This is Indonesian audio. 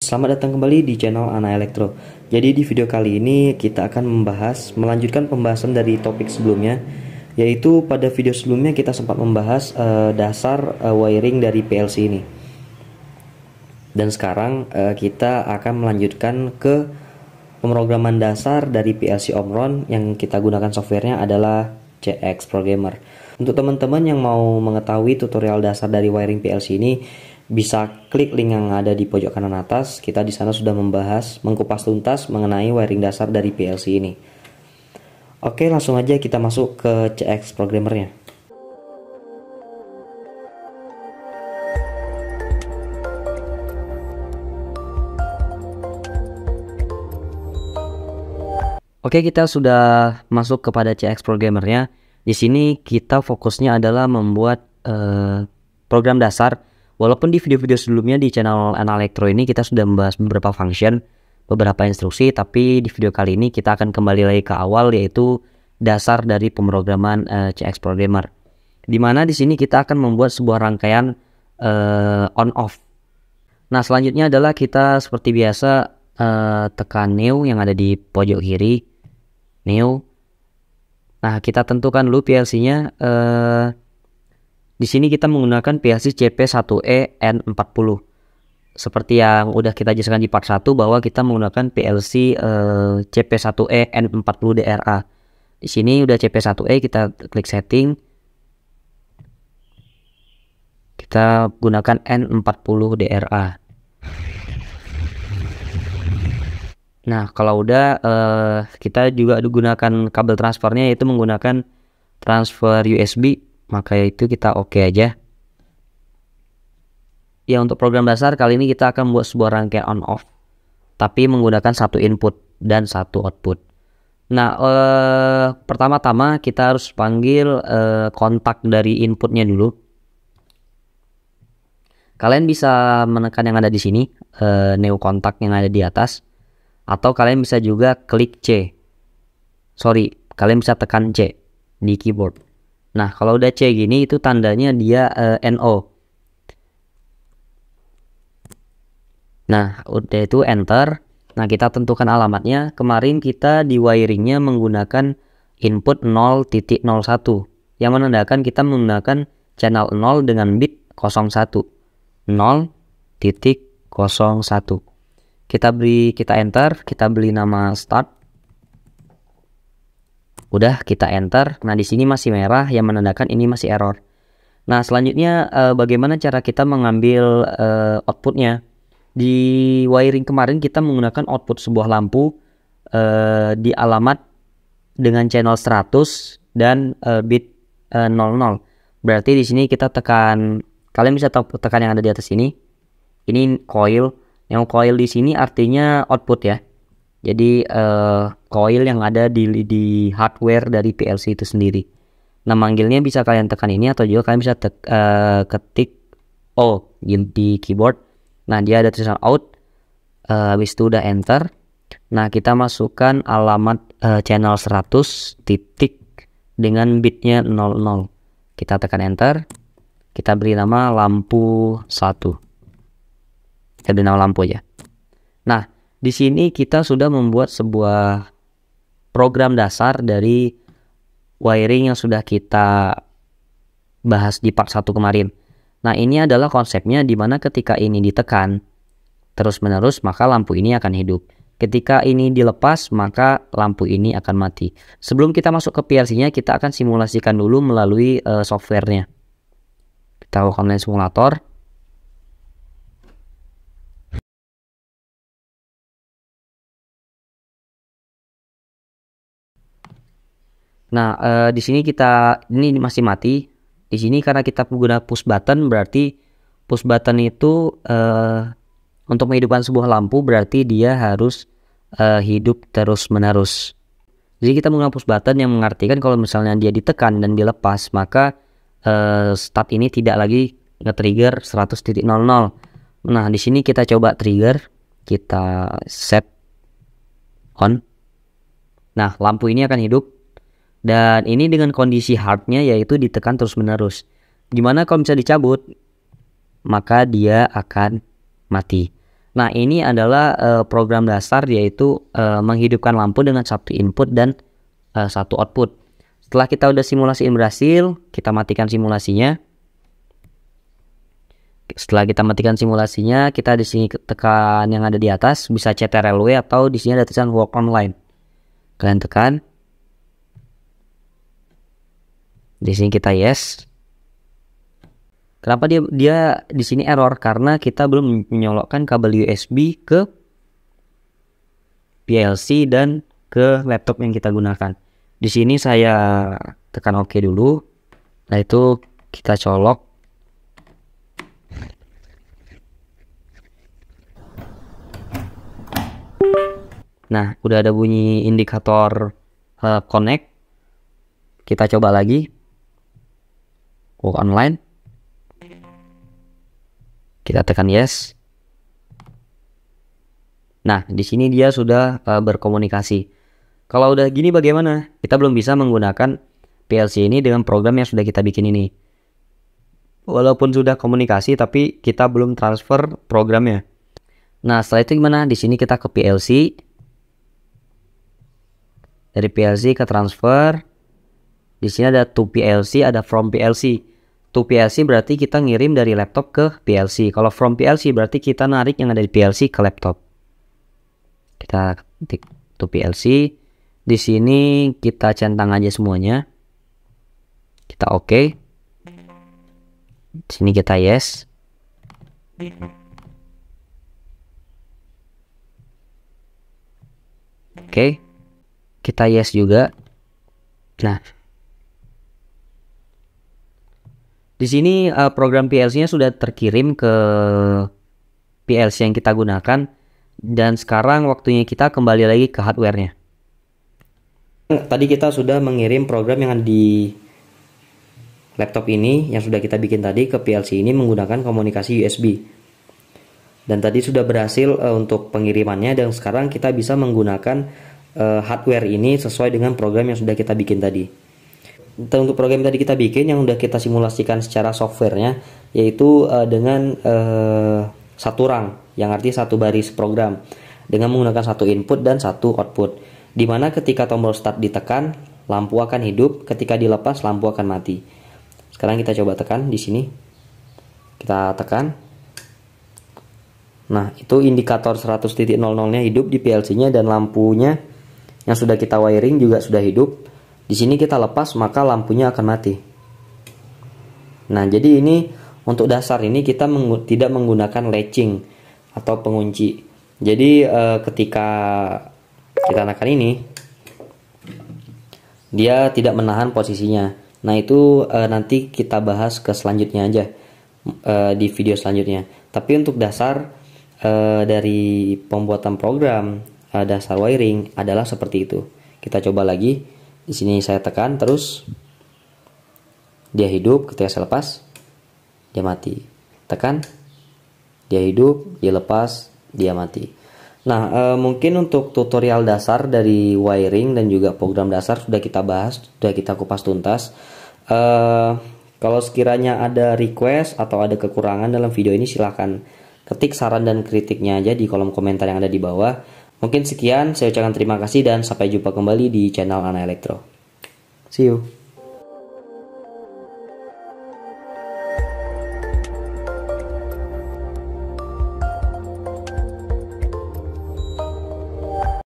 Selamat datang kembali di channel Ana Elektro. Jadi di video kali ini kita akan melanjutkan pembahasan dari topik sebelumnya, yaitu pada video sebelumnya kita sempat membahas dasar wiring dari PLC ini. Dan sekarang kita akan melanjutkan ke pemrograman dasar dari PLC Omron yang kita gunakan softwarenya adalah CX Programmer. Untuk teman-teman yang mau mengetahui tutorial dasar dari wiring PLC ini, bisa klik link yang ada di pojok kanan atas. Kita di sana sudah mengkupas tuntas mengenai wiring dasar dari PLC ini. Oke, langsung aja kita masuk ke CX Programmernya. Oke, kita sudah masuk kepada CX Programmernya. Di sini kita fokusnya adalah membuat program dasar. Walaupun di video-video sebelumnya di channel Ana Elektro ini kita sudah membahas beberapa function, beberapa instruksi, tapi di video kali ini kita akan kembali lagi ke awal, yaitu dasar dari pemrograman CX Programmer. Dimana di sini kita akan membuat sebuah rangkaian on-off. Nah, selanjutnya adalah kita seperti biasa tekan new yang ada di pojok kiri, new. Nah, kita tentukan dulu PLC-nya. Di sini kita menggunakan PLC CP1E N40. Seperti yang udah kita jelaskan di part 1 bahwa kita menggunakan PLC CP1E N40 DRA. Di sini udah CP1E, kita klik setting. Kita gunakan N40 DRA. Nah, kalau udah kita juga gunakan kabel transfernya, yaitu menggunakan transfer USB. Maka itu kita oke aja. Ya, untuk program dasar kali ini kita akan membuat sebuah rangkaian on off, tapi menggunakan satu input dan satu output. Nah, pertama-tama kita harus panggil kontak dari inputnya dulu. Kalian bisa menekan yang ada di sini, new kontak yang ada di atas, atau kalian bisa juga klik C. Kalian bisa tekan C di keyboard. Nah, kalau udah C gini itu tandanya dia NO. Nah, udah itu enter. Nah, kita tentukan alamatnya. Kemarin kita di wiringnya menggunakan input 0.01 yang menandakan kita menggunakan channel 0 dengan bit 01. 0.01. Kita enter, kita beri nama start. Udah, kita enter. Nah, di sini masih merah yang menandakan ini masih error. Nah, selanjutnya bagaimana cara kita mengambil outputnya? Di wiring kemarin kita menggunakan output sebuah lampu di alamat dengan channel 100 dan bit 00. Berarti di sini kita tekan, kalian bisa tekan yang ada di atas ini. Ini coil. Yang coil di sini artinya output ya. Jadi coil yang ada di hardware dari PLC itu sendiri. Nah, manggilnya bisa kalian tekan ini, atau juga kalian bisa ketik O di keyboard. Nah, dia ada tulisan out. Habis itu udah enter. Nah, kita masukkan alamat channel 100 titik dengan bitnya 00. Kita tekan enter. Kita beri nama lampu 1. Kita beri nama lampu ya. Nah, di sini kita sudah membuat sebuah program dasar dari wiring yang sudah kita bahas di part 1 kemarin. Nah, ini adalah konsepnya, di mana ketika ini ditekan terus-menerus maka lampu ini akan hidup. Ketika ini dilepas maka lampu ini akan mati. Sebelum kita masuk ke PLC-nya, kita akan simulasikan dulu melalui softwarenya. Kita buka online simulator. Nah, di sini ini masih mati. Di sini karena kita menggunakan push button, berarti push button itu untuk menghidupkan sebuah lampu berarti dia harus hidup terus-menerus. Jadi kita menggunakan push button yang mengartikan kalau misalnya dia ditekan dan dilepas, maka start ini tidak lagi nge-trigger 100.00. Nah, di sini kita coba trigger, kita set on. Nah, lampu ini akan hidup. Dan ini dengan kondisi hardnya, yaitu ditekan terus menerus. Gimana kalau bisa dicabut? Maka dia akan mati. Nah, ini adalah program dasar, yaitu menghidupkan lampu dengan satu input dan satu output. Setelah kita udah simulasiin berhasil, kita matikan simulasinya. Setelah kita matikan simulasinya, kita di sini tekan yang ada di atas, bisa CTRL-W atau di sini ada tulisan work online. Kalian tekan. Di sini kita yes. Kenapa dia di sini error? Karena kita belum menyolokkan kabel USB ke PLC dan ke laptop yang kita gunakan. Di sini saya tekan OK dulu. Nah, itu kita colok. Nah, udah ada bunyi indikator connect. Kita coba lagi. Work online. Kita tekan yes. Nah, di sini dia sudah berkomunikasi. Kalau udah gini bagaimana? Kita belum bisa menggunakan PLC ini dengan program yang sudah kita bikin ini. Walaupun sudah komunikasi, tapi kita belum transfer programnya. Nah, setelah itu gimana? Di sini kita ke PLC. Dari PLC ke transfer. Di sini ada to PLC, ada from PLC. To PLC berarti kita ngirim dari laptop ke PLC. Kalau from PLC berarti kita narik yang ada di PLC ke laptop. Kita ketik to PLC. Di sini kita centang aja semuanya. Kita OK. Di sini kita yes. Oke. Kita yes juga. Nah, di sini program PLC-nya sudah terkirim ke PLC yang kita gunakan, dan sekarang waktunya kita kembali lagi ke hardware-nya. Tadi kita sudah mengirim program yang ada di laptop ini yang sudah kita bikin tadi ke PLC ini menggunakan komunikasi USB. Dan tadi sudah berhasil untuk pengirimannya, dan sekarang kita bisa menggunakan hardware ini sesuai dengan program yang sudah kita bikin tadi. Untuk program tadi kita bikin yang udah kita simulasikan secara softwarenya, yaitu dengan satu rang, yang artinya satu baris program dengan menggunakan satu input dan satu output, dimana ketika tombol start ditekan lampu akan hidup, ketika dilepas lampu akan mati. Sekarang kita coba tekan di sini, kita tekan. Nah, itu indikator 100.00-nya hidup di PLC-nya, dan lampunya yang sudah kita wiring juga sudah hidup. Di sini kita lepas, maka lampunya akan mati. Nah, jadi ini untuk dasar ini kita tidak menggunakan latching atau pengunci. Jadi ketika kita tekan ini, dia tidak menahan posisinya. Nah, itu nanti kita bahas ke selanjutnya aja di video selanjutnya. Tapi untuk dasar dari pembuatan program dasar wiring adalah seperti itu. Kita coba lagi. Di sini saya tekan terus, dia hidup. Ketika saya lepas, dia mati. Tekan, dia hidup. Dia lepas, dia mati. Nah, mungkin untuk tutorial dasar dari wiring dan juga program dasar sudah kita bahas, sudah kita kupas tuntas. Kalau sekiranya ada request atau ada kekurangan dalam video ini, silahkan ketik saran dan kritiknya aja di kolom komentar yang ada di bawah. Mungkin sekian, saya ucapkan terima kasih dan sampai jumpa kembali di channel Ana Elektro. See you.